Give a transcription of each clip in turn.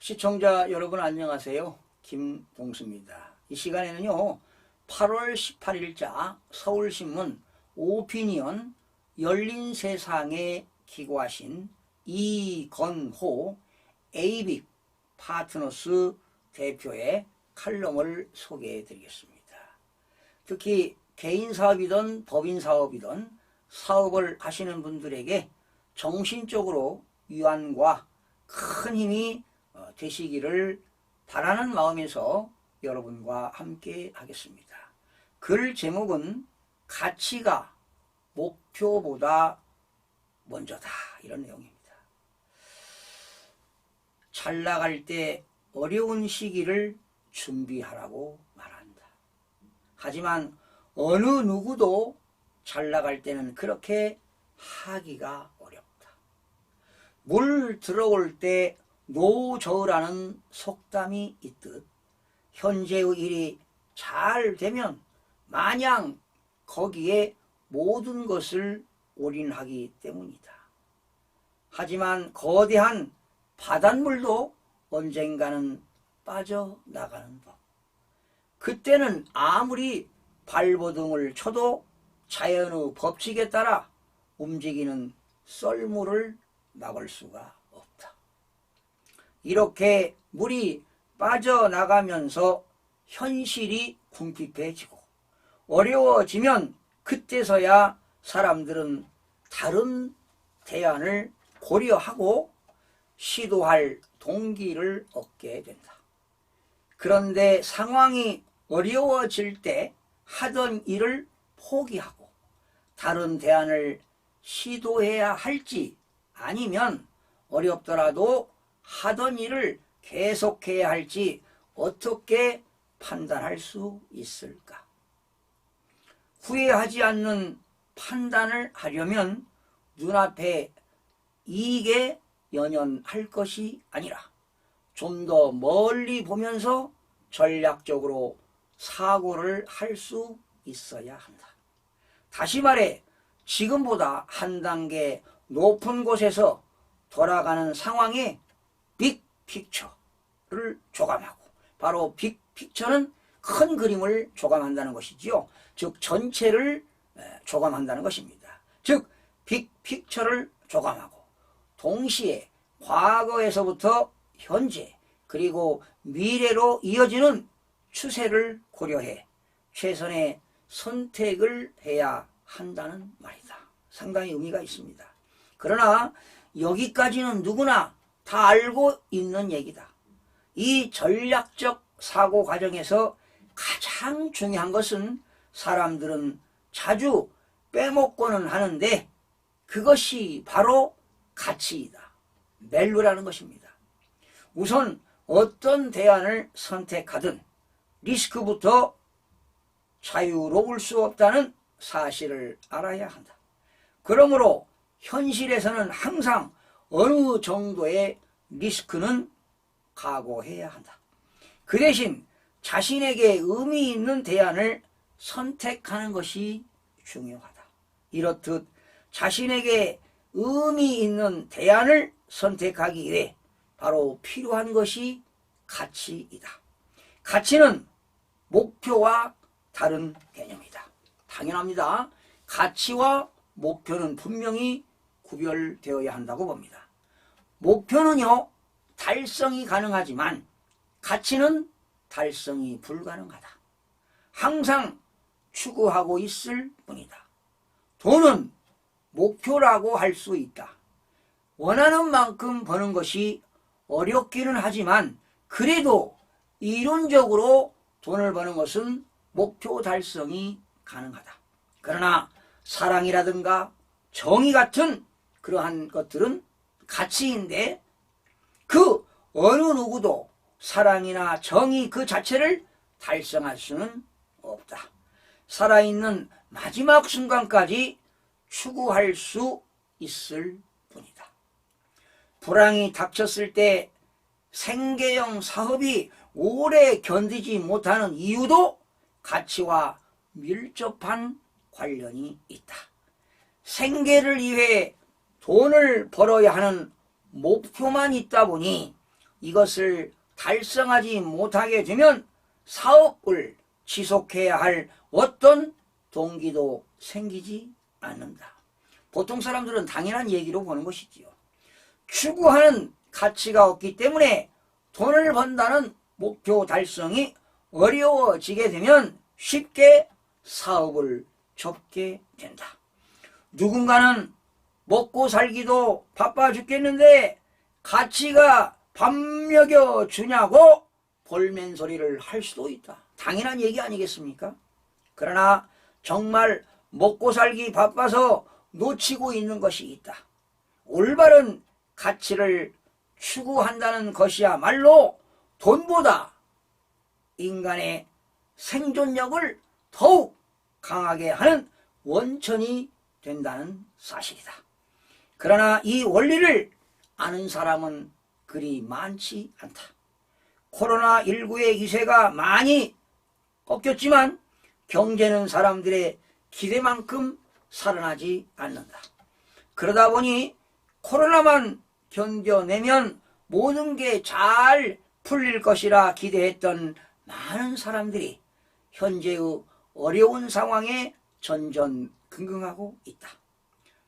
시청자 여러분 안녕하세요. 김동수입니다. 이 시간에는요 8월 18일자 서울신문 오피니언 열린 세상에 기고하신 이건호 에이빅 파트너스 대표의 칼럼을 소개해 드리겠습니다. 특히 개인사업이든 법인사업이든 사업을 하시는 분들에게 정신적으로 위안과 큰 힘이 되시기를 바라는 마음에서 여러분과 함께 하겠습니다. 글 제목은 가치가 목표보다 먼저다, 이런 내용입니다. 잘 나갈 때 어려운 시기를 준비하라고 말한다. 하지만 어느 누구도 잘 나갈 때는 그렇게 하기가 어렵다. 물 들어올 때 노저으라는 속담이 있듯 현재의 일이 잘 되면 마냥 거기에 모든 것을 올인하기 때문이다. 하지만 거대한 바닷물도 언젠가는 빠져나가는 법. 그때는 아무리 발버둥을 쳐도 자연의 법칙에 따라 움직이는 썰물을 막을 수가 없다. 이렇게 물이 빠져나가면서 현실이 궁핍해지고 어려워지면 그때서야 사람들은 다른 대안을 고려하고 시도할 동기를 얻게 된다. 그런데 상황이 어려워질 때 하던 일을 포기하고 다른 대안을 시도해야 할지, 아니면 어렵더라도 하던 일을 계속해야 할지 어떻게 판단할 수 있을까? 후회하지 않는 판단을 하려면 눈앞에 이익에 연연할 것이 아니라 좀 더 멀리 보면서 전략적으로 사고를 할 수 있어야 한다. 다시 말해 지금보다 한 단계 높은 곳에서 돌아가는 상황에 빅픽처를 조감하고, 바로 빅픽처는 큰 그림을 조감한다는 것이지요. 즉 전체를 조감한다는 것입니다. 즉 빅픽처를 조감하고 동시에 과거에서부터 현재 그리고 미래로 이어지는 추세를 고려해 최선의 선택을 해야 한다는 말이다. 상당히 의미가 있습니다. 그러나 여기까지는 누구나 다 알고 있는 얘기다. 이 전략적 사고 과정에서 가장 중요한 것은 사람들은 자주 빼먹고는 하는데 그것이 바로 가치이다. 밸류라는 것입니다. 우선 어떤 대안을 선택하든 리스크부터 자유로울 수 없다는 사실을 알아야 한다. 그러므로 현실에서는 항상 어느 정도의 리스크는 각오해야 한다. 그 대신 자신에게 의미 있는 대안을 선택하는 것이 중요하다. 이렇듯 자신에게 의미 있는 대안을 선택하기 위해 바로 필요한 것이 가치이다. 가치는 목표와 다른 개념이다. 당연합니다. 가치와 목표는 분명히 구별되어야 한다고 봅니다. 목표는요 달성이 가능하지만 가치는 달성이 불가능하다. 항상 추구하고 있을 뿐이다. 돈은 목표라고 할 수 있다. 원하는 만큼 버는 것이 어렵기는 하지만 그래도 이론적으로 돈을 버는 것은 목표 달성이 가능하다. 그러나 사랑이라든가 정의 같은 그러한 것들은 가치인데 그 어느 누구도 사랑이나 정의 그 자체를 달성할 수는 없다. 살아있는 마지막 순간까지 추구할 수 있을 뿐이다. 불황이 닥쳤을 때 생계형 사업이 오래 견디지 못하는 이유도 가치와 밀접한 관련이 있다. 생계를 위해 돈을 벌어야 하는 목표만 있다 보니 이것을 달성하지 못하게 되면 사업을 지속해야 할 어떤 동기도 생기지 않는다. 보통 사람들은 당연한 얘기로 보는 것이지요. 추구하는 가치가 없기 때문에 돈을 번다는 목표 달성이 어려워지게 되면 쉽게 사업을 접게 된다. 누군가는 먹고 살기도 바빠 죽겠는데 가치가 밥 먹여 주냐고 볼멘소리를 할 수도 있다. 당연한 얘기 아니겠습니까? 그러나 정말 먹고 살기 바빠서 놓치고 있는 것이 있다. 올바른 가치를 추구한다는 것이야말로 돈보다 인간의 생존력을 더욱 강하게 하는 원천이 된다는 사실이다. 그러나 이 원리를 아는 사람은 그리 많지 않다. 코로나19의 기세가 많이 꺾였지만 경제는 사람들의 기대만큼 살아나지 않는다. 그러다 보니 코로나만 견뎌내면 모든 게 잘 풀릴 것이라 기대했던 많은 사람들이 현재의 어려운 상황에 전전긍긍하고 있다.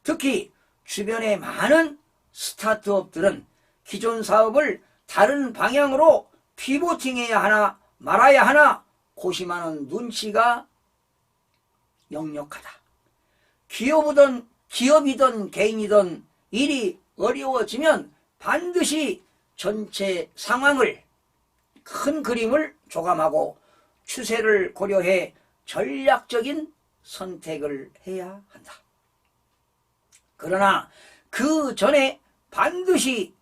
특히 주변의 많은 스타트업들은 기존 사업을 다른 방향으로 피보팅해야 하나 말아야 하나 고심하는 눈치가 역력하다. 기업이든 개인이든 일이 어려워지면 반드시 전체 상황을 큰 그림을 조감하고 추세를 고려해 전략적인 선택을 해야 한다. 그러나 그 전에 반드시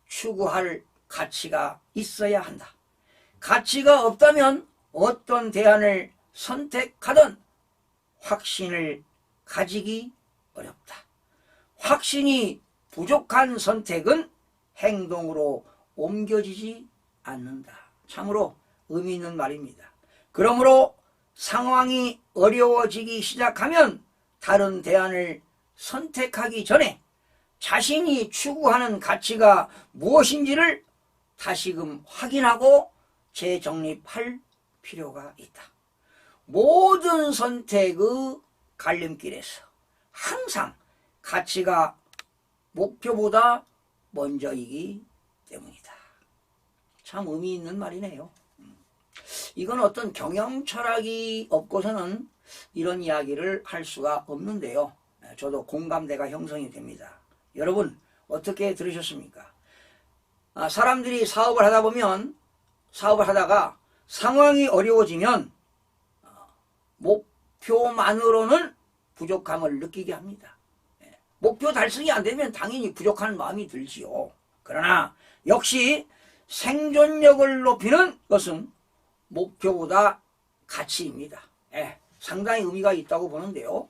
추구할 가치가 있어야 한다. 가치가 없다면 어떤 대안을 선택하든 확신을 가지기 어렵다. 확신이 부족한 선택은 행동으로 옮겨지지 않는다. 참으로 의미 있는 말입니다. 그러므로 상황이 어려워지기 시작하면 다른 대안을 선택하기 전에 자신이 추구하는 가치가 무엇인지를 다시금 확인하고 재정립할 필요가 있다. 모든 선택의 갈림길에서 항상 가치가 목표보다 먼저이기 때문이다. 참 의미 있는 말이네요. 이건 어떤 경영 철학이 없고서는 이런 이야기를 할 수가 없는데요. 저도 공감대가 형성이 됩니다. 여러분 어떻게 들으셨습니까? 사람들이 사업을 하다 보면 사업을 하다가 상황이 어려워지면 목표만으로는 부족함을 느끼게 합니다. 목표 달성이 안 되면 당연히 부족한 마음이 들지요. 그러나 역시 생존력을 높이는 것은 목표보다 가치입니다. 상당히 의미가 있다고 보는데요.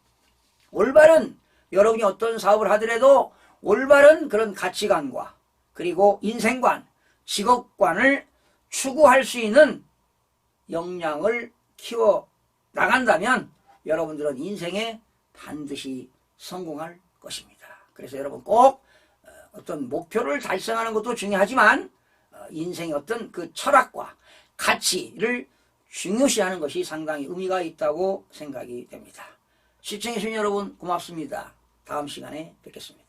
올바른 여러분이 어떤 사업을 하더라도 올바른 그런 가치관과 그리고 인생관, 직업관을 추구할 수 있는 역량을 키워 나간다면 여러분들은 인생에 반드시 성공할 것입니다. 그래서 여러분 꼭 어떤 목표를 달성하는 것도 중요하지만 인생의 어떤 그 철학과 가치를 중요시하는 것이 상당히 의미가 있다고 생각이 됩니다. 시청해주신 여러분 고맙습니다. 다음 시간에 뵙겠습니다.